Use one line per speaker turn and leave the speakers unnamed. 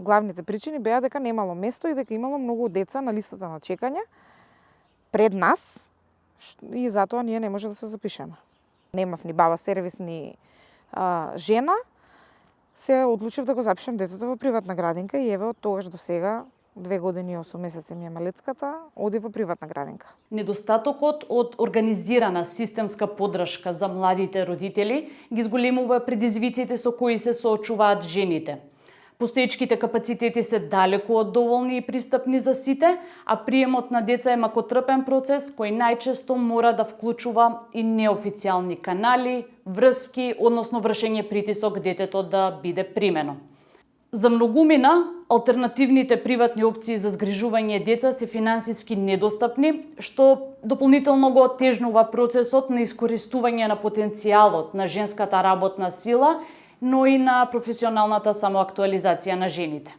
главните причини беа дека немало место и дека имало многу деца на листата на чекање пред нас и затоа ние не може да се запишеме. Немав ни баба сервис ни жена, се одлучив да го запишам детето во приватна градинка и еве од тогаш до сега 2 години и 8 месеци ми е малецката, оди во приватна градинка.
Недостатокот од организирана системска поддршка за младите родители ги зголемува предизвиците со кои се соочуваат жените. Постоечките капацитети се далеку од доволни и пристапни за сите, а приемот на деца е макотрпен процес кој најчесто мора да вклучува и неофицијални канали, врски, односно вршење притисок детето да биде примено. За многумина, алтернативните приватни опции за згрижување деца се финансиски недостапни, што дополнително го оттежнува процесот на искористување на потенцијалот на женската работна сила, но и на професионалната самоактуализација на жените.